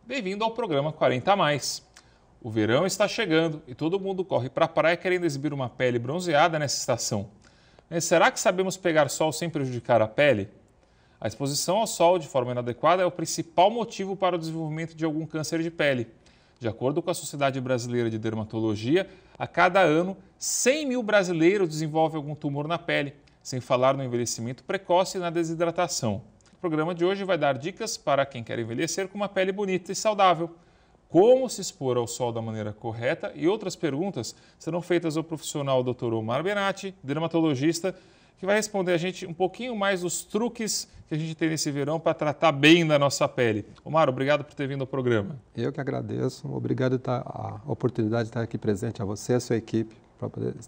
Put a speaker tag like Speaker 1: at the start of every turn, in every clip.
Speaker 1: Bem-vindo ao programa 40 a mais. O verão está chegando e todo mundo corre para a praia querendo exibir uma pele bronzeada nessa estação. Mas será que sabemos pegar sol sem prejudicar a pele? A exposição ao sol de forma inadequada é o principal motivo para o desenvolvimento de algum câncer de pele. De acordo com a Sociedade Brasileira de Dermatologia, a cada ano, 100 mil brasileiros desenvolvem algum tumor na pele, sem falar no envelhecimento precoce e na desidratação. O programa de hoje vai dar dicas para quem quer envelhecer com uma pele bonita e saudável. Como se expor ao sol da maneira correta e outras perguntas serão feitas ao profissional Dr. Omar Benatti, dermatologista, que vai responder a gente um pouquinho mais dos truques que a gente tem nesse verão para tratar bem da nossa pele. Omar, obrigado por ter vindo ao programa.
Speaker 2: Eu que agradeço. Obrigado por a oportunidade de estar aqui presente a você e a sua equipe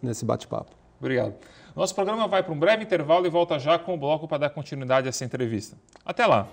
Speaker 2: nesse bate-papo.
Speaker 1: Obrigado. Nosso programa vai para um breve intervalo e volta já com o bloco para dar continuidade a essa entrevista. Até lá!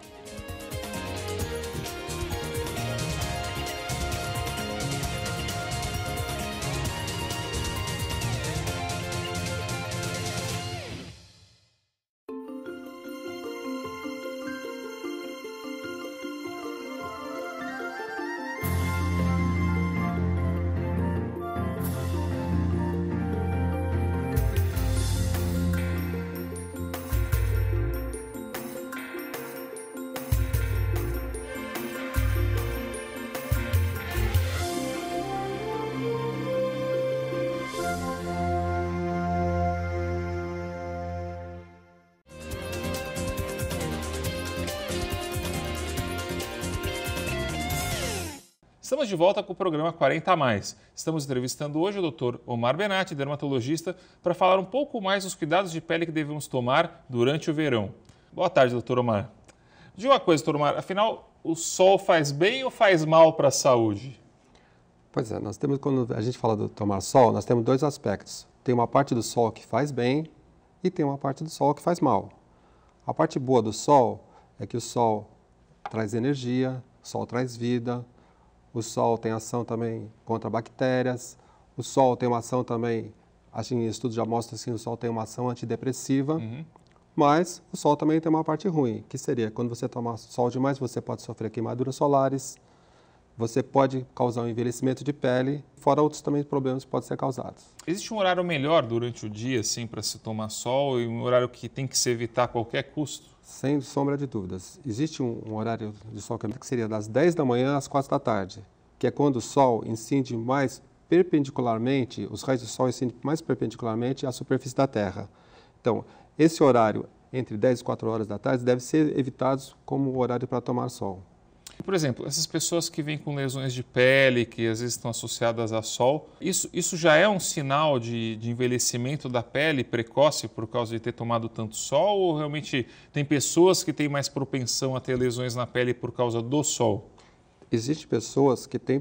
Speaker 1: Estamos de volta com o programa 40 a mais. Estamos entrevistando hoje o Dr. Omar Benatti, dermatologista, para falar um pouco mais dos cuidados de pele que devemos tomar durante o verão. Boa tarde, Dr. Omar. Diga uma coisa, Dr. Omar, afinal, o sol faz bem ou faz mal para a saúde?
Speaker 2: Pois é, quando a gente fala de tomar sol, nós temos dois aspectos. Tem uma parte do sol que faz bem e tem uma parte do sol que faz mal. A parte boa do sol é que o sol traz energia, o sol traz vida. O sol tem ação também contra bactérias. O sol tem uma ação também, em estudos já mostram assim, o sol tem uma ação antidepressiva. Mas o sol também tem uma parte ruim, que seria quando você toma sol demais, você pode sofrer queimaduras solares, você pode causar um envelhecimento de pele, fora outros também problemas que podem ser causados.
Speaker 1: Existe um horário melhor durante o dia, assim, para se tomar sol e um horário que tem que se evitar a qualquer custo?
Speaker 2: Sem sombra de dúvidas. Existe um horário de sol que seria das 10 da manhã às 4 da tarde, que é quando o sol incide mais perpendicularmente, os raios do sol incidem mais perpendicularmente à superfície da Terra. Então, esse horário entre 10 e 4 horas da tarde deve ser evitado como horário para tomar sol.
Speaker 1: Por exemplo, essas pessoas que vêm com lesões de pele, que às vezes estão associadas a sol, isso já é um sinal de envelhecimento da pele precoce por causa de ter tomado tanto sol? Ou realmente tem pessoas que têm mais propensão a ter lesões na pele por causa do sol?
Speaker 2: Existem pessoas que têm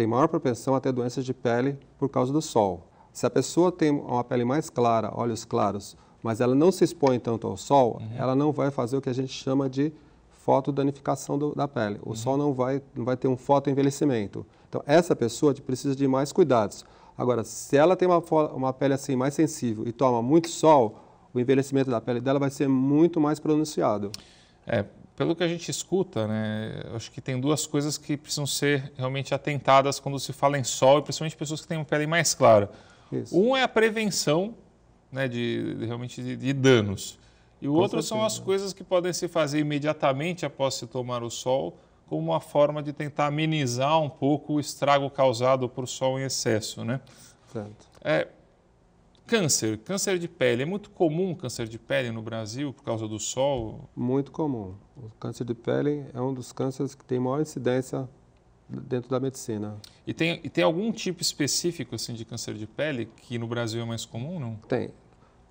Speaker 2: maior propensão a ter doenças de pele por causa do sol. Se a pessoa tem uma pele mais clara, olhos claros, mas ela não se expõe tanto ao sol, ela não vai fazer o que a gente chama de fotodanificação da pele. O sol não vai ter um fotoenvelhecimento. Então, essa pessoa precisa de mais cuidados. Agora, se ela tem uma pele assim mais sensível e toma muito sol, o envelhecimento da pele dela vai ser muito mais pronunciado.
Speaker 1: Pelo que a gente escuta, né, acho que tem duas coisas que precisam ser realmente atentadas quando se fala em sol, e principalmente pessoas que têm uma pele mais clara. Isso. Um é a prevenção, né, de danos. E o outro são as coisas que podem se fazer imediatamente após se tomar o sol, como uma forma de tentar amenizar um pouco o estrago causado por sol em excesso, né?
Speaker 2: Certo.
Speaker 1: Câncer de pele. É muito comum câncer de pele no Brasil por causa do sol?
Speaker 2: Muito comum. O câncer de pele é um dos cânceres que tem maior incidência dentro da medicina.
Speaker 1: E tem algum tipo específico assim, de câncer de pele que no Brasil é mais comum, não?
Speaker 2: Tem.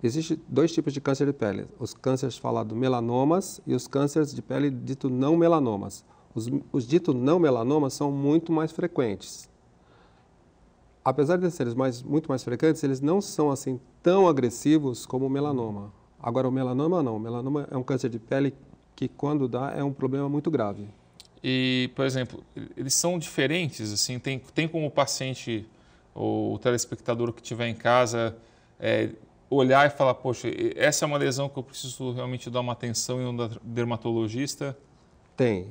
Speaker 2: Existem dois tipos de câncer de pele. Os cânceres falados melanomas e os cânceres de pele dito não melanomas. Os ditos não melanomas são muito mais frequentes. Apesar de serem muito mais frequentes, eles não são assim tão agressivos como o melanoma. Agora, o melanoma não. O melanoma é um câncer de pele que, quando dá, é um problema muito grave.
Speaker 1: E, por exemplo, eles são diferentes? Assim, tem como o paciente ou o telespectador que estiver em casa olhar e falar, poxa, essa é uma lesão que eu preciso realmente dar uma atenção em um dermatologista?
Speaker 2: Tem.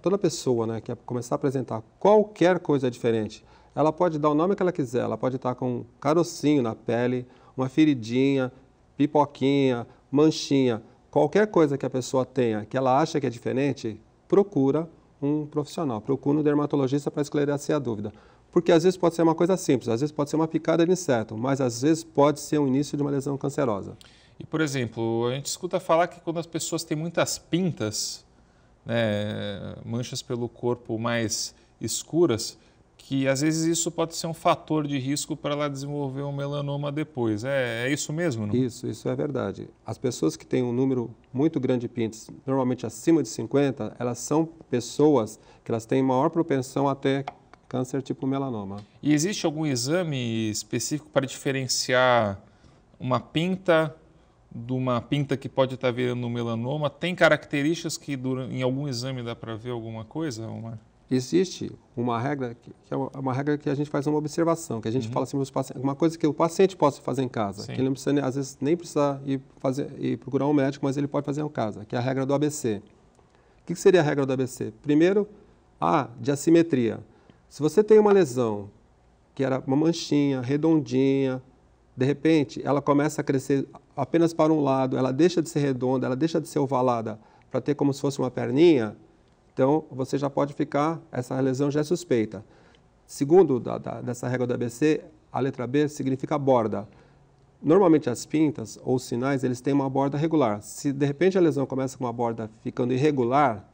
Speaker 2: toda pessoa, né, que começar a apresentar qualquer coisa diferente, ela pode dar o nome que ela quiser, ela pode estar com um carocinho na pele, uma feridinha, pipoquinha, manchinha, qualquer coisa que a pessoa tenha, que ela acha que é diferente, procura um profissional, procura um dermatologista para esclarecer a dúvida. Porque às vezes pode ser uma coisa simples, às vezes pode ser uma picada de inseto, mas às vezes pode ser o início de uma lesão cancerosa.
Speaker 1: E, por exemplo, a gente escuta falar que quando as pessoas têm muitas pintas, né, manchas pelo corpo mais escuras, que às vezes isso pode ser um fator de risco para ela desenvolver um melanoma depois. É isso mesmo, não?
Speaker 2: Isso é verdade. As pessoas que têm um número muito grande de pintas, normalmente acima de 50, elas são pessoas que elas têm maior propensão a ter câncer tipo melanoma.
Speaker 1: E existe algum exame específico para diferenciar uma pinta de uma pinta que pode estar virando um melanoma? Tem características que em algum exame dá para ver alguma coisa, Omar?
Speaker 2: Existe uma regra que é uma regra que a gente faz uma observação, que a gente fala assim para os pacientes, uma coisa que o paciente possa fazer em casa,
Speaker 1: Sim.
Speaker 2: que ele não precisa, às vezes nem precisa ir procurar um médico, mas ele pode fazer em casa, que é a regra do ABC. O que seria a regra do ABC? Primeiro, de assimetria. Se você tem uma lesão que era uma manchinha, redondinha, de repente ela começa a crescer apenas para um lado, ela deixa de ser redonda, ela deixa de ser ovalada para ter como se fosse uma perninha, então você já pode ficar, essa lesão já é suspeita. Segundo dessa regra do ABC, a letra B significa borda. Normalmente as pintas ou sinais, eles têm uma borda regular. Se de repente a lesão começa com uma borda ficando irregular,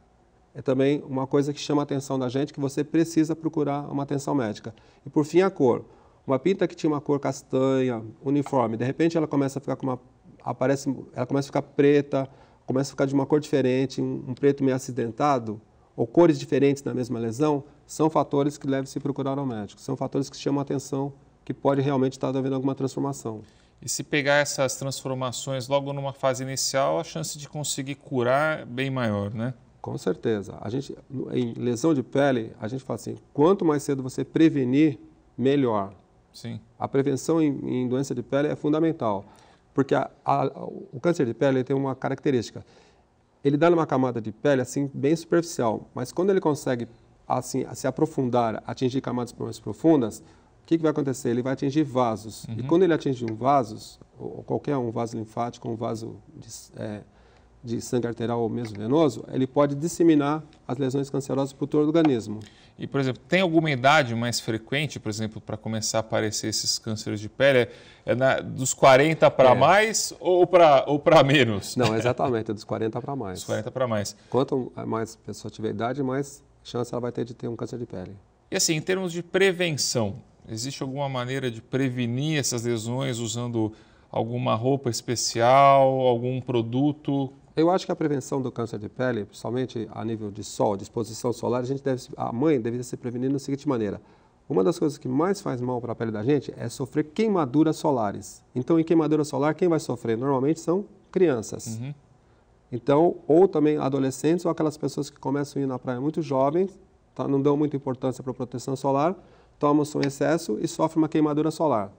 Speaker 2: é também uma coisa que chama a atenção da gente, que você precisa procurar uma atenção médica. E por fim, a cor. Uma pinta que tinha uma cor castanha, uniforme, de repente ela começa a ficar ela começa a ficar preta, começa a ficar de uma cor diferente, um preto meio acidentado, ou cores diferentes na mesma lesão, são fatores que devem se procurar ao médico. São fatores que chamam a atenção, que pode realmente estar havendo alguma transformação.
Speaker 1: E se pegar essas transformações logo numa fase inicial, a chance de conseguir curar é bem maior, né?
Speaker 2: Com certeza. Em lesão de pele, a gente fala assim, quanto mais cedo você prevenir, melhor.
Speaker 1: Sim.
Speaker 2: A prevenção em doença de pele é fundamental, porque o câncer de pele tem uma característica. Ele dá numa camada de pele assim bem superficial, mas quando ele consegue assim se aprofundar, atingir camadas mais profundas, o que vai acontecer? Ele vai atingir vasos. E quando ele atinge vasos, ou qualquer um vaso linfático, um vaso de sangue arterial ou mesmo venoso, ele pode disseminar as lesões cancerosas para todo o organismo.
Speaker 1: E, por exemplo, tem alguma idade mais frequente, por exemplo, para começar a aparecer esses cânceres de pele? Dos 40 para mais ou para menos?
Speaker 2: Não, exatamente, é dos 40 para mais.
Speaker 1: Dos 40 para mais.
Speaker 2: Quanto mais a pessoa tiver idade, mais chance ela vai ter de ter um câncer de pele.
Speaker 1: E assim, em termos de prevenção, existe alguma maneira de prevenir essas lesões usando alguma roupa especial, algum produto?
Speaker 2: Eu acho que a prevenção do câncer de pele, principalmente a nível de sol, de exposição solar, a mãe deveria se prevenir da seguinte maneira. Uma das coisas que mais faz mal para a pele da gente é sofrer queimaduras solares. Então, em queimadura solar, quem vai sofrer normalmente são crianças. Então, ou também adolescentes ou aquelas pessoas que começam a ir na praia muito jovens, não dão muita importância para a proteção solar, tomam seu excesso e sofrem uma queimadura solar.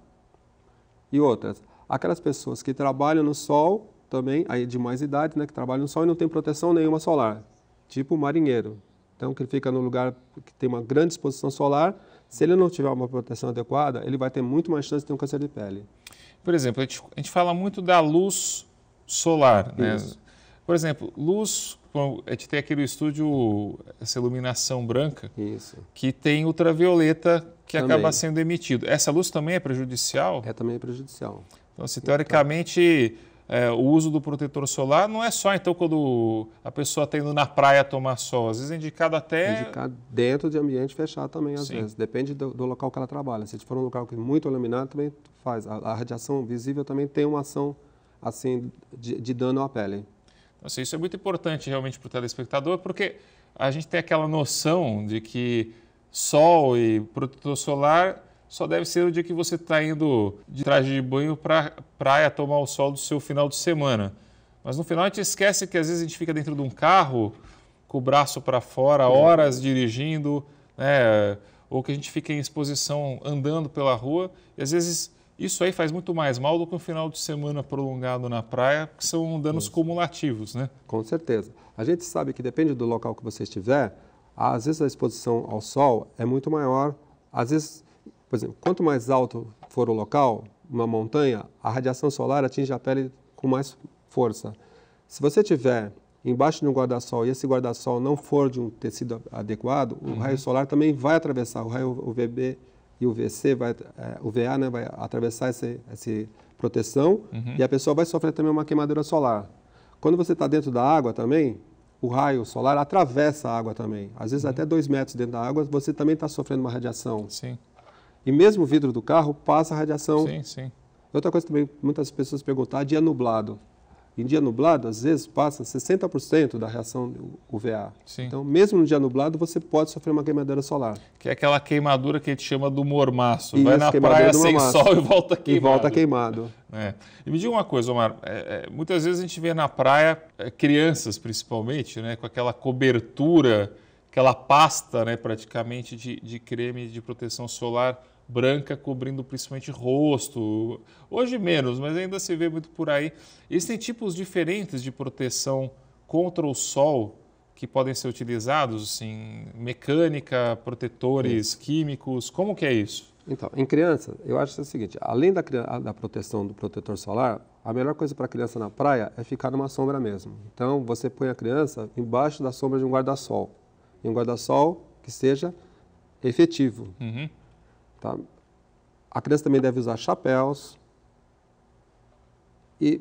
Speaker 2: E outras, aquelas pessoas que trabalham no sol, também, aí de mais idade, né, que trabalham no sol e não tem proteção nenhuma solar, tipo o marinheiro. Então, que ele fica num lugar que tem uma grande exposição solar, se ele não tiver uma proteção adequada, ele vai ter muito mais chance de ter um câncer de pele.
Speaker 1: Por exemplo, a gente fala muito da luz solar, né?
Speaker 2: Isso.
Speaker 1: Por exemplo, luz, a gente tem aqui no estúdio essa iluminação branca,
Speaker 2: Isso.
Speaker 1: que tem ultravioleta que
Speaker 2: Também.
Speaker 1: acaba sendo emitido. Essa luz também é prejudicial?
Speaker 2: Também é prejudicial.
Speaker 1: Então, assim, teoricamente, o uso do protetor solar não é só então quando a pessoa está indo na praia tomar sol, às vezes é indicado até...
Speaker 2: Indicado dentro de ambiente fechado também, às
Speaker 1: Sim.
Speaker 2: vezes. Depende do local que ela trabalha. Se for um local que é muito iluminado, também faz. A radiação visível também tem uma ação assim, de dano à pele.
Speaker 1: Então, assim, isso é muito importante realmente para o telespectador, porque a gente tem aquela noção de que sol e protetor solar só deve ser o dia que você está indo de traje de banho para praia tomar o sol do seu final de semana. Mas no final a gente esquece que às vezes a gente fica dentro de um carro com o braço para fora, horas dirigindo, né? Ou que a gente fica em exposição andando pela rua e às vezes Isso aí faz muito mais mal do que um final de semana prolongado na praia, que são danos cumulativos, né?
Speaker 2: Com certeza. A gente sabe que depende do local que você estiver, às vezes a exposição ao sol é muito maior. Às vezes, por exemplo, quanto mais alto for o local, uma montanha, a radiação solar atinge a pele com mais força. Se você estiver embaixo de um guarda-sol e esse guarda-sol não for de um tecido adequado, o raio solar também vai atravessar, o raio UVB e o VC, o VA, né, vai atravessar essa proteção e a pessoa vai sofrer também uma queimadura solar. Quando você está dentro da água também, o raio solar atravessa a água também. Às vezes até 2 metros dentro da água, você também está sofrendo uma radiação.
Speaker 1: Sim.
Speaker 2: E mesmo o vidro do carro passa radiação.
Speaker 1: Sim, sim.
Speaker 2: Outra coisa também, muitas pessoas perguntam, dia nublado. Em dia nublado, às vezes, passa 60% da reação UVA.
Speaker 1: Sim.
Speaker 2: Então, mesmo no dia nublado, você pode sofrer uma queimadura solar.
Speaker 1: Que é aquela queimadura que a gente chama do mormaço.
Speaker 2: Isso,
Speaker 1: vai na praia sem sol e volta queimado.
Speaker 2: E volta queimado.
Speaker 1: É. E me diga uma coisa, Omar, muitas vezes a gente vê na praia crianças, principalmente, né, com aquela cobertura, aquela pasta, né, praticamente de creme de proteção solar branca cobrindo principalmente rosto. Hoje menos, mas ainda se vê muito por aí. Existem tipos diferentes de proteção contra o sol que podem ser utilizados, assim, mecânica, protetores químicos, como que é isso?
Speaker 2: Então, em criança, eu acho o seguinte, além da proteção do protetor solar, a melhor coisa para a criança na praia é ficar numa sombra mesmo. Então, você põe a criança embaixo da sombra de um guarda-sol. E um guarda-sol que seja efetivo. Tá? A criança também deve usar chapéus. E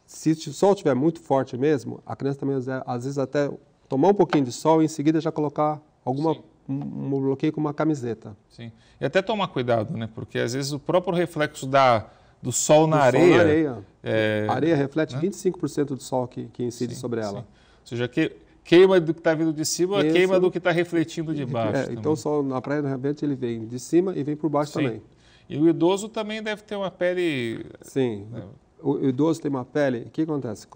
Speaker 2: se o sol estiver muito forte mesmo, a criança também, às vezes, até tomar um pouquinho de sol e em seguida já colocar um bloqueio com uma camiseta.
Speaker 1: Sim. E até tomar cuidado, né? Porque às vezes o próprio reflexo do sol na areia...
Speaker 2: A areia reflete 25% do sol que incide sobre ela.
Speaker 1: Ou seja, queima do que está vindo de cima, queima do que está refletindo de baixo.
Speaker 2: Então o sol na praia, realmente, ele vem de cima e vem por baixo também.
Speaker 1: E o idoso também deve ter uma pele...
Speaker 2: Sim. O idoso tem uma pele... O que acontece?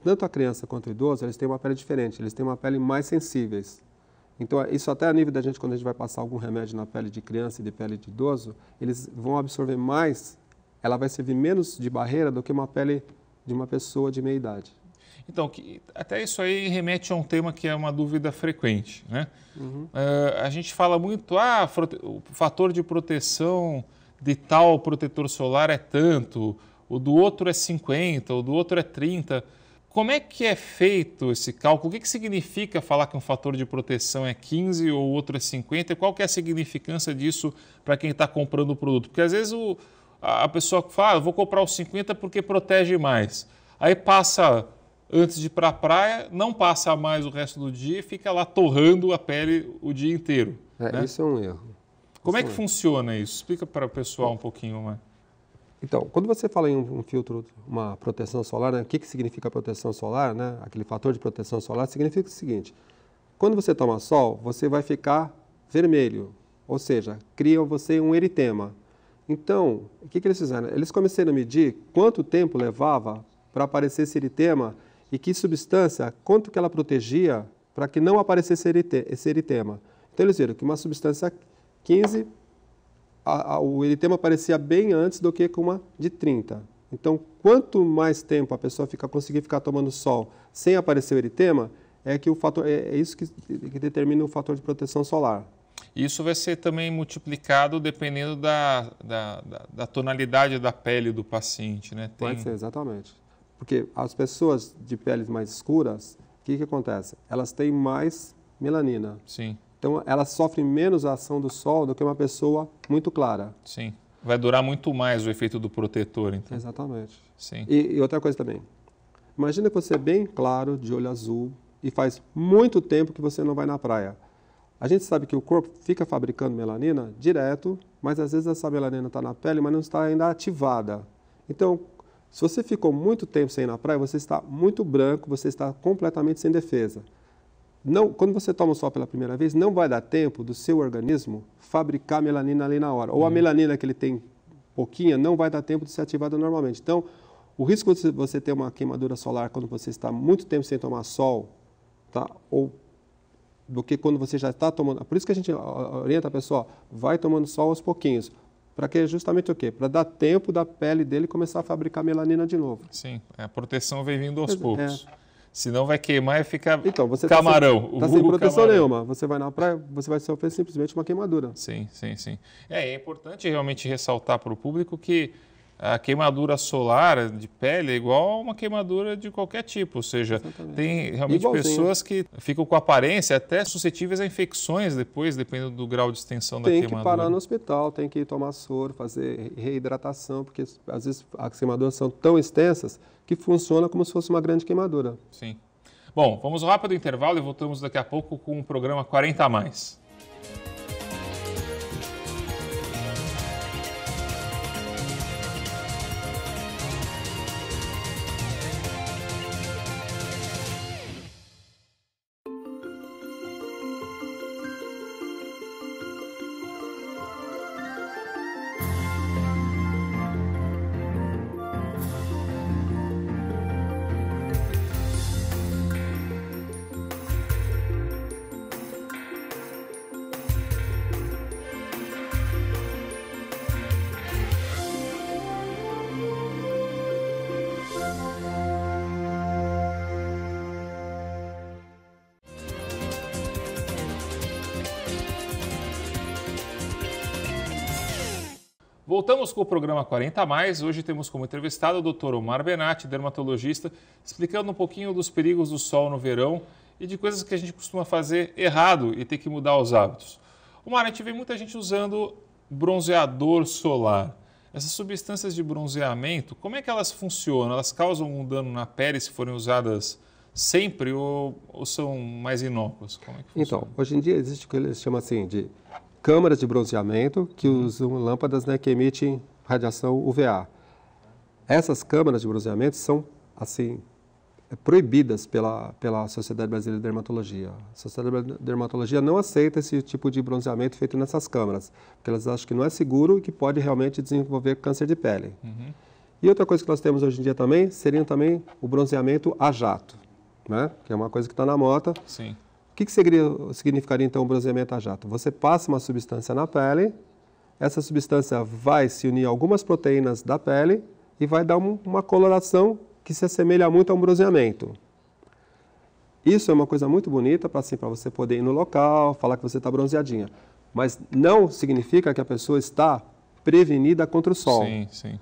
Speaker 2: Tanto a criança quanto o idoso, eles têm uma pele diferente. Eles têm uma pele mais sensíveis. Então, isso até a nível da gente, quando a gente vai passar algum remédio na pele de criança e de pele de idoso, eles vão absorver mais, ela vai servir menos de barreira do que uma pele de uma pessoa de meia idade.
Speaker 1: Então, até isso aí remete a um tema que é uma dúvida frequente, né? A gente fala muito, o fator de proteção de tal protetor solar é tanto, o do outro é 50, o do outro é 30. Como é que é feito esse cálculo? O que significa falar que um fator de proteção é 15 ou o outro é 50? E qual que é a significância disso para quem está comprando o produto? Porque às vezes a pessoa fala, eu vou comprar o 50 porque protege mais. Aí passa, antes de ir para a praia, não passa mais o resto do dia e fica lá torrando a pele o dia inteiro. Né?
Speaker 2: Isso é um erro.
Speaker 1: Como é que funciona isso? Explica para o pessoal um pouquinho mais.
Speaker 2: Então, quando você fala em um filtro, uma proteção solar, né, o que significa proteção solar, né, aquele fator de proteção solar, significa o seguinte, quando você toma sol, você vai ficar vermelho, ou seja, cria você um eritema. Então, o que eles fizeram? Eles começaram a medir quanto tempo levava para aparecer esse eritema e que substância, quanto que ela protegia para que não aparecesse esse eritema. Então, eles viram que uma substância 15... o eritema aparecia bem antes do que com uma de 30. Então, quanto mais tempo a pessoa conseguir ficar tomando sol sem aparecer o eritema, é isso que determina o fator de proteção solar.
Speaker 1: Isso vai ser também multiplicado dependendo da tonalidade da pele do paciente, né?
Speaker 2: Pode ser, exatamente. Porque as pessoas de peles mais escuras, o que acontece? Elas têm mais melanina.
Speaker 1: Sim.
Speaker 2: Então, elas sofrem menos a ação do sol do que uma pessoa muito clara.
Speaker 1: Sim. Vai durar muito mais o efeito do protetor, então.
Speaker 2: Exatamente.
Speaker 1: Sim.
Speaker 2: E outra coisa também. Imagina que você é bem claro, de olho azul, e faz muito tempo que você não vai na praia. A gente sabe que o corpo fica fabricando melanina direto, mas às vezes essa melanina está na pele, mas não está ainda ativada. Então, se você ficou muito tempo sem ir na praia, você está muito branco, você está completamente sem defesa. Não, quando você toma o sol pela primeira vez, não vai dar tempo do seu organismo fabricar melanina ali na hora. Ou a melanina que ele tem pouquinha não vai dar tempo de ser ativada normalmente. Então, o risco de você ter uma queimadura solar quando você está muito tempo sem tomar sol, tá? Ou do que quando você já está tomando... Por isso que a gente orienta a pessoa, vai tomando sol aos pouquinhos. Para que justamente o quê? Para dar tempo da pele dele começar a fabricar melanina de novo.
Speaker 1: Sim, a proteção vem vindo aos
Speaker 2: É.
Speaker 1: poucos. Senão vai queimar e fica
Speaker 2: Então, você
Speaker 1: camarão.
Speaker 2: Está sem proteção nenhuma. Você vai na praia, você vai sofrer simplesmente uma queimadura.
Speaker 1: Sim, sim, sim. É importante realmente ressaltar para o público que a queimadura solar de pele é igual a uma queimadura de qualquer tipo, ou seja,
Speaker 2: Exatamente.
Speaker 1: tem realmente
Speaker 2: Igualzinho.
Speaker 1: pessoas que ficam com aparência até suscetíveis a infecções depois, dependendo do grau de extensão da queimadura.
Speaker 2: Tem que parar no hospital, tem que tomar soro, fazer reidratação, porque às vezes as queimaduras são tão extensas que funciona como se fosse uma grande queimadura.
Speaker 1: Sim. Bom, vamos ao rápido intervalo e voltamos daqui a pouco com o programa 40 a mais. Voltamos com o programa 40 a mais. Hoje temos como entrevistado o Dr. Omar Benatti, dermatologista, explicando um pouquinho dos perigos do sol no verão e de coisas que a gente costuma fazer errado e ter que mudar os hábitos. Omar, a gente vê muita gente usando bronzeador solar. Essas substâncias de bronzeamento, como é que elas funcionam? Elas causam um dano na pele se forem usadas sempre ou são mais inócuas? Como é que funciona?
Speaker 2: Então, hoje em dia existe o que eles chamam assim de câmaras de bronzeamento que usam lâmpadas, né, que emitem radiação UVA. Essas câmaras de bronzeamento são assim proibidas pela Sociedade Brasileira de Dermatologia. A Sociedade de Dermatologia não aceita esse tipo de bronzeamento feito nessas câmaras, porque elas acham que não é seguro e que pode realmente desenvolver câncer de pele. E outra coisa que nós temos hoje em dia também seria também o bronzeamento a jato, né, que é uma coisa que está na moda.
Speaker 1: Sim.
Speaker 2: O que significaria então o bronzeamento a jato? Você passa uma substância na pele, essa substância vai se unir a algumas proteínas da pele e vai dar uma coloração que se assemelha muito a um bronzeamento. Isso é uma coisa muito bonita para você poder ir no local, falar que você está bronzeadinha. Mas não significa que a pessoa está prevenida contra o sol.
Speaker 1: Sim, sim.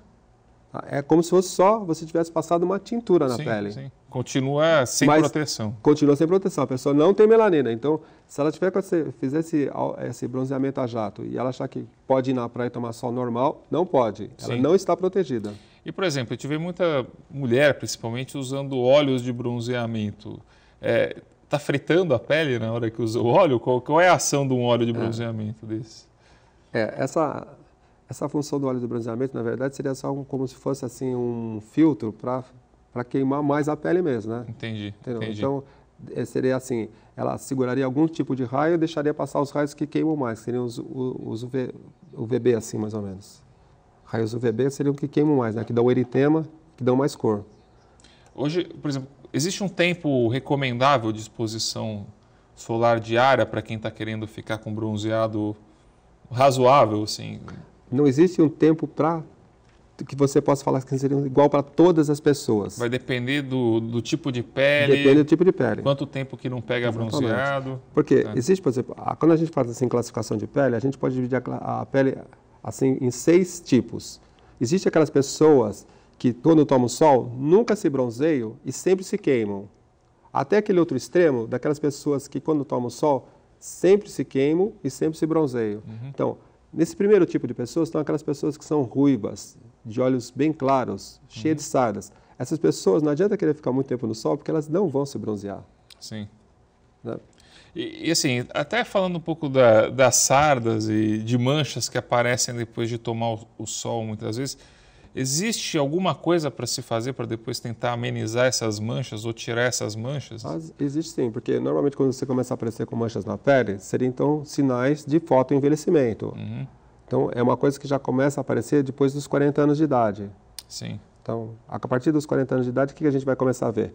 Speaker 2: É como se fosse só você tivesse passado uma tintura na
Speaker 1: Sim,
Speaker 2: pele.
Speaker 1: sim. Continua sem proteção.
Speaker 2: Continua sem proteção. A pessoa não tem melanina. Então, se ela fizer esse bronzeamento a jato e ela achar que pode ir na praia e tomar sol normal, não pode. Ela não está protegida.
Speaker 1: E, por exemplo, eu tive muita mulher, principalmente, usando óleos de bronzeamento. Está fritando a pele na hora que usa o óleo? Qual é a ação de um óleo de bronzeamento desse?
Speaker 2: Essa função do óleo de bronzeamento, na verdade, seria só como se fosse assim um filtro para queimar mais a pele mesmo, né?
Speaker 1: Entendi.
Speaker 2: Então, seria assim, ela seguraria algum tipo de raio e deixaria passar os raios que queimam mais, que seriam os UVB, assim, mais ou menos. Raios UVB seriam que queimam mais, né? Que dão eritema, que dão mais cor.
Speaker 1: Hoje, por exemplo, existe um tempo recomendável de exposição solar diária para quem está querendo ficar com bronzeado razoável, assim?
Speaker 2: Não existe um tempo que você possa falar que seria igual para todas as pessoas.
Speaker 1: Vai depender do tipo de pele.
Speaker 2: Depende do tipo de pele.
Speaker 1: Quanto tempo que não pega bronzeado.
Speaker 2: Porque existe, por exemplo, quando a gente faz assim classificação de pele, a gente pode dividir a pele assim em 6 tipos. Existem aquelas pessoas que quando tomam sol nunca se bronzeiam e sempre se queimam. Até aquele outro extremo daquelas pessoas que quando tomam sol sempre se queimam e sempre se bronzeiam. Então, nesse primeiro tipo de pessoas estão aquelas pessoas que são ruivas, de olhos bem claros, cheias de sardas. Essas pessoas não adianta querer ficar muito tempo no sol porque elas não vão se bronzear.
Speaker 1: Sim.
Speaker 2: Né?
Speaker 1: E assim, até falando um pouco das sardas e de manchas que aparecem depois de tomar o sol muitas vezes, existe alguma coisa para se fazer para depois tentar amenizar essas manchas ou tirar essas manchas?
Speaker 2: Existe sim, porque normalmente quando você começa a aparecer com manchas na pele, seriam então sinais de fotoenvelhecimento. Então é uma coisa que já começa a aparecer depois dos 40 anos de idade.
Speaker 1: Sim.
Speaker 2: Então, a partir dos 40 anos de idade, o que a gente vai começar a ver?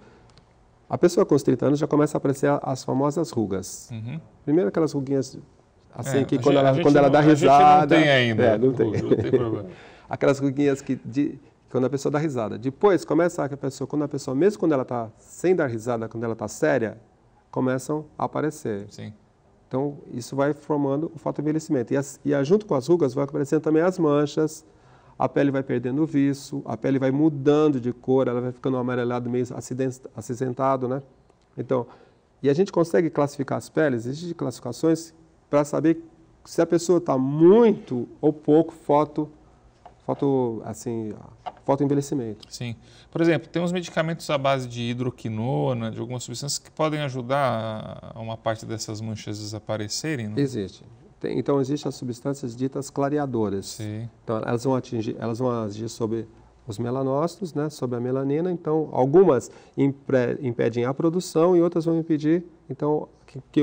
Speaker 2: A pessoa com os 30 anos já começa a aparecer as famosas rugas. Primeiro aquelas ruguinhas Assim que quando ela dá risada...
Speaker 1: A gente não tem ainda.
Speaker 2: Não tem.
Speaker 1: Não tem problema.
Speaker 2: Aquelas ruguinhas quando a pessoa dá risada. Depois, começa que mesmo quando ela está sem dar risada, quando ela está séria, começam a aparecer.
Speaker 1: Sim.
Speaker 2: Então, isso vai formando o fotoenvelhecimento. Junto com as rugas, vai aparecendo também as manchas, a pele vai perdendo o viço, a pele vai mudando de cor, ela vai ficando amarelado, meio acinzentado, né? Então, e a gente consegue classificar as peles, existem classificações para saber se a pessoa está muito ou pouco fotoenvelhecimento.
Speaker 1: Sim. Por exemplo, tem uns medicamentos à base de hidroquinona, de algumas substâncias que podem ajudar a uma parte dessas manchas desaparecerem, não?
Speaker 2: Existe. Então, existem as substâncias ditas clareadoras.
Speaker 1: Sim.
Speaker 2: Então, elas vão agir sobre os melanócitos, né, sobre a melanina. Então, algumas impedem a produção e outras vão impedir, então, que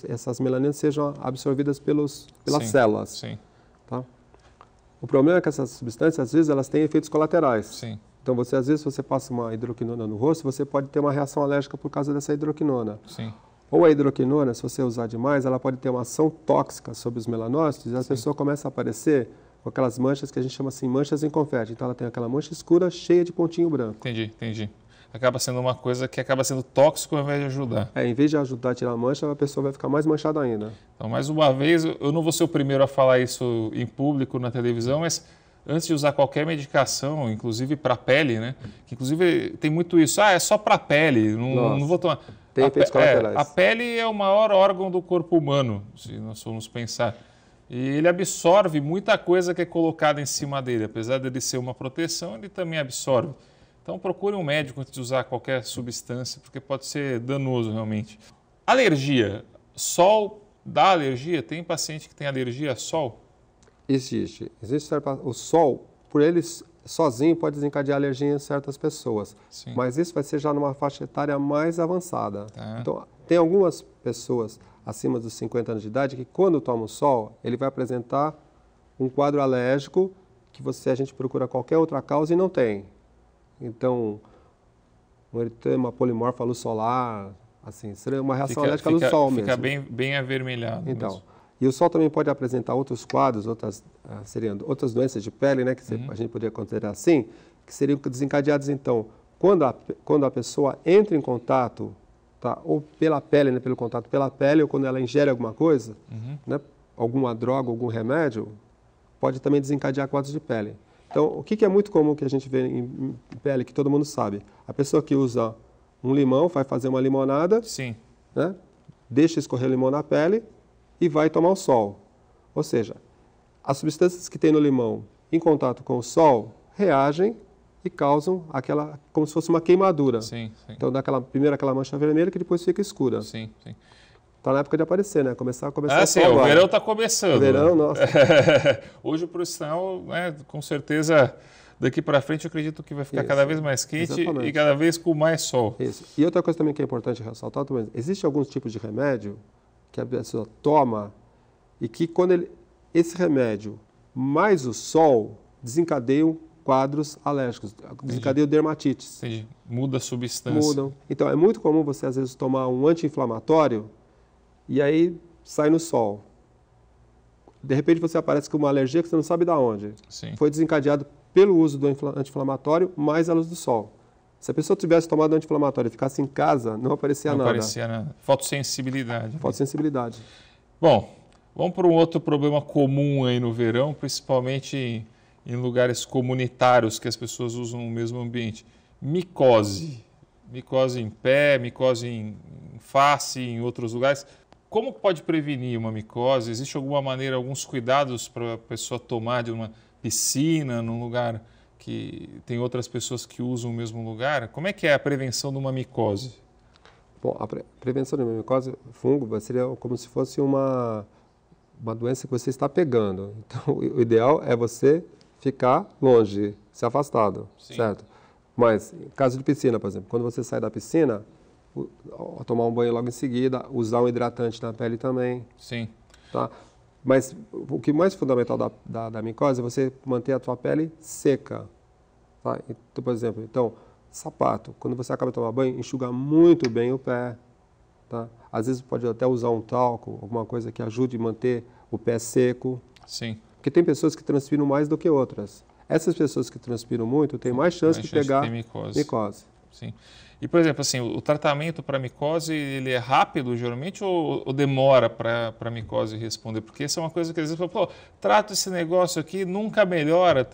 Speaker 2: essas melaninas sejam absorvidas pelas células.
Speaker 1: Sim.
Speaker 2: Tá? O problema é que essas substâncias, às vezes, elas têm efeitos colaterais.
Speaker 1: Sim.
Speaker 2: Então, às vezes, você passa uma hidroquinona no rosto, você pode ter uma reação alérgica por causa dessa hidroquinona.
Speaker 1: Sim.
Speaker 2: Ou a hidroquinona, se você usar demais, ela pode ter uma ação tóxica sobre os melanócitos e a pessoa começa a aparecer com aquelas manchas que a gente chama assim, manchas em confete. Então, ela tem aquela mancha escura cheia de pontinho branco.
Speaker 1: Entendi. Acaba sendo uma coisa que acaba sendo tóxico ao invés de ajudar.
Speaker 2: Em vez de ajudar a tirar a mancha, a pessoa vai ficar mais manchada ainda.
Speaker 1: Então, mais uma vez, eu não vou ser o primeiro a falar isso em público, na televisão, mas antes de usar qualquer medicação, inclusive para a pele, né? Que inclusive tem muito isso. É só para a pele, não vou tomar.
Speaker 2: Tem efeitos colaterais.
Speaker 1: A pele é o maior órgão do corpo humano, se nós formos pensar. E ele absorve muita coisa que é colocada em cima dele. Apesar dele ser uma proteção, ele também absorve. Então procure um médico antes de usar qualquer substância, porque pode ser danoso realmente. Alergia. Sol dá alergia? Tem paciente que tem alergia a sol?
Speaker 2: Existe. O sol, por ele sozinho, pode desencadear alergia em certas pessoas.
Speaker 1: Sim.
Speaker 2: Mas isso vai ser já numa faixa etária mais avançada.
Speaker 1: Tá.
Speaker 2: Então, tem algumas pessoas acima dos 50 anos de idade que, quando tomam sol, ele vai apresentar um quadro alérgico que a gente procura qualquer outra causa e não tem. Então, um eritema polimorfo à luz solar, assim, seria uma reação alérgica à luz do sol mesmo.
Speaker 1: Fica bem avermelhado.
Speaker 2: Então,
Speaker 1: mesmo.
Speaker 2: E o sol também pode apresentar outros quadros, seriam outras doenças de pele, né, que a gente poderia considerar assim, que seriam desencadeadas, então, quando a pessoa entra em contato, tá, ou pela pele, né, pelo contato pela pele, ou quando ela ingere alguma coisa, né, alguma droga, algum remédio, pode também desencadear quadros de pele. Então, o que é muito comum que a gente vê em pele, que todo mundo sabe? A pessoa que usa um limão, vai fazer uma limonada,
Speaker 1: Sim.
Speaker 2: Né, deixa escorrer o limão na pele e vai tomar o sol. Ou seja, as substâncias que tem no limão em contato com o sol reagem e causam como se fosse uma queimadura.
Speaker 1: Sim.
Speaker 2: Então, primeiro aquela mancha vermelha que depois fica escura.
Speaker 1: Sim.
Speaker 2: Está na época de aparecer, né? Começar
Speaker 1: o sol agora. O verão está começando.
Speaker 2: O verão, nossa.
Speaker 1: Hoje, por sinal, né, com certeza, daqui para frente, eu acredito que vai ficar cada vez mais quente e cada vez com mais sol.
Speaker 2: Isso. E outra coisa também que é importante ressaltar, também, existe alguns tipos de remédio que a pessoa toma e que quando esse remédio mais o sol desencadeiam quadros alérgicos, desencadeiam dermatites.
Speaker 1: Entendi. Muda a substância.
Speaker 2: Mudam. Então, é muito comum você, às vezes, tomar um anti-inflamatório e aí sai no sol. De repente, você aparece com uma alergia que você não sabe de onde.
Speaker 1: Sim.
Speaker 2: Foi desencadeado pelo uso do anti-inflamatório mais a luz do sol. Se a pessoa tivesse tomado anti-inflamatório e ficasse em casa, não aparecia nada.
Speaker 1: Não aparecia nada. Fotossensibilidade.
Speaker 2: Fotossensibilidade.
Speaker 1: Bom, vamos para um outro problema comum aí no verão, principalmente em lugares comunitários que as pessoas usam no mesmo ambiente. Micose. Micose em pé, micose em face, em outros lugares. Como pode prevenir uma micose? Existe alguma maneira, alguns cuidados para a pessoa tomar de uma piscina, num lugar que tem outras pessoas que usam o mesmo lugar? Como é que é a prevenção de uma micose?
Speaker 2: Bom, a prevenção de uma micose fungo seria como se fosse uma doença que você está pegando. Então, o ideal é você ficar longe, se afastado, certo? Mas, em caso de piscina, por exemplo, quando você sai da piscina, tomar um banho logo em seguida, usar um hidratante na pele também.
Speaker 1: Sim.
Speaker 2: Tá? Mas o que é mais fundamental da micose é você manter a tua pele seca. Tá? Então, por exemplo, sapato. Quando você acaba de tomar banho, enxuga muito bem o pé. Tá? Às vezes pode até usar um talco, alguma coisa que ajude a manter o pé seco.
Speaker 1: Sim.
Speaker 2: Porque tem pessoas que transpiram mais do que outras. Essas pessoas que transpiram muito têm mais chance de pegar micose.
Speaker 1: Sim. E, por exemplo, assim, o tratamento para micose, ele é rápido, geralmente, ou demora para a micose responder? Porque essa é uma coisa que às vezes fala, trato esse negócio aqui, nunca melhora.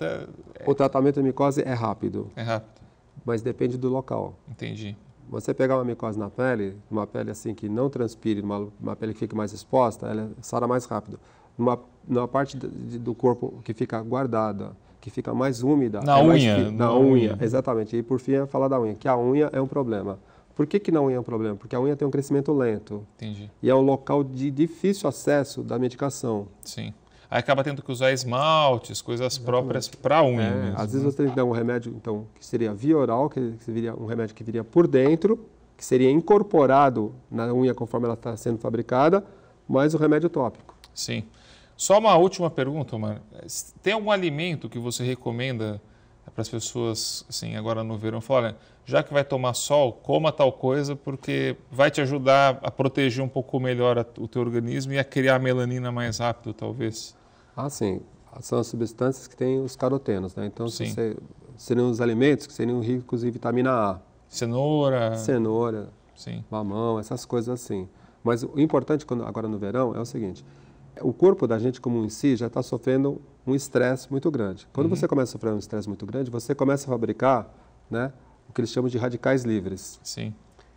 Speaker 2: O tratamento da micose é rápido.
Speaker 1: É rápido.
Speaker 2: Mas depende do local.
Speaker 1: Entendi.
Speaker 2: Você pegar uma micose na pele, uma pele assim que não transpire, uma pele que fique mais exposta, ela sara mais rápido. Numa parte do corpo que fica guardada, que fica mais úmida.
Speaker 1: Na unha.
Speaker 2: Na unha, exatamente. E por fim, é falar da unha, que a unha é um problema. Por que na unha é um problema? Porque a unha tem um crescimento lento.
Speaker 1: Entendi.
Speaker 2: E é um local de difícil acesso da medicação.
Speaker 1: Sim. Aí acaba tendo que usar esmaltes, coisas próprias para a unha mesmo.
Speaker 2: Às vezes você tem que dar um remédio, então, que seria via oral, que seria um remédio que viria por dentro, que seria incorporado na unha conforme ela está sendo fabricada, mais o remédio tópico.
Speaker 1: Sim. Só uma última pergunta, Omar. Tem algum alimento que você recomenda para as pessoas, assim, agora no verão? Fala, olha, já que vai tomar sol, coma tal coisa, porque vai te ajudar a proteger um pouco melhor o teu organismo e a criar melanina mais rápido, talvez.
Speaker 2: Ah, sim. São as substâncias que têm os carotenos, né? Então, seriam os alimentos que seriam ricos em vitamina A.
Speaker 1: Cenoura.
Speaker 2: Sim. Mamão, essas coisas assim. Mas o importante agora no verão é o seguinte: o corpo da gente como em si já está sofrendo um estresse muito grande. Quando você começa a sofrer um estresse muito grande, você começa a fabricar, né, o que eles chamam de radicais livres.
Speaker 1: Sim.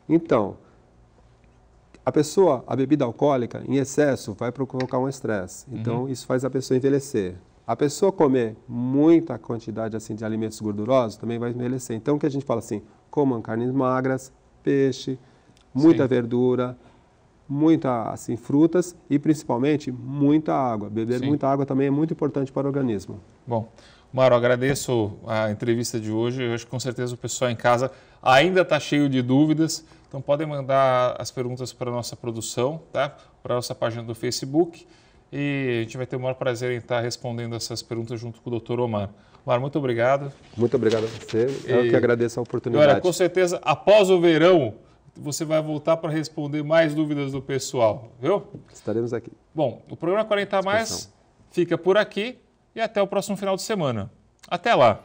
Speaker 2: Então, a bebida alcoólica em excesso vai provocar um estresse. Então, isso faz a pessoa envelhecer. A pessoa comer muita quantidade assim de alimentos gordurosos também vai envelhecer. Então, o que a gente fala assim, comam carnes magras, peixe, muita verdura, muita assim, frutas e principalmente muita água. Beber muita água também é muito importante para o organismo.
Speaker 1: Bom, Mauro, agradeço a entrevista de hoje. Eu acho que com certeza o pessoal em casa ainda está cheio de dúvidas. Então podem mandar as perguntas para a nossa produção, tá? Para a nossa página do Facebook. E a gente vai ter o maior prazer em estar respondendo essas perguntas junto com o Dr. Omar. Omar, muito obrigado.
Speaker 2: Muito obrigado a você. Eu que agradeço a oportunidade.
Speaker 1: Olha, com certeza, após o verão, você vai voltar para responder mais dúvidas do pessoal, viu?
Speaker 2: Estaremos aqui.
Speaker 1: Bom, o programa 40 Mais fica por aqui e até o próximo final de semana. Até lá!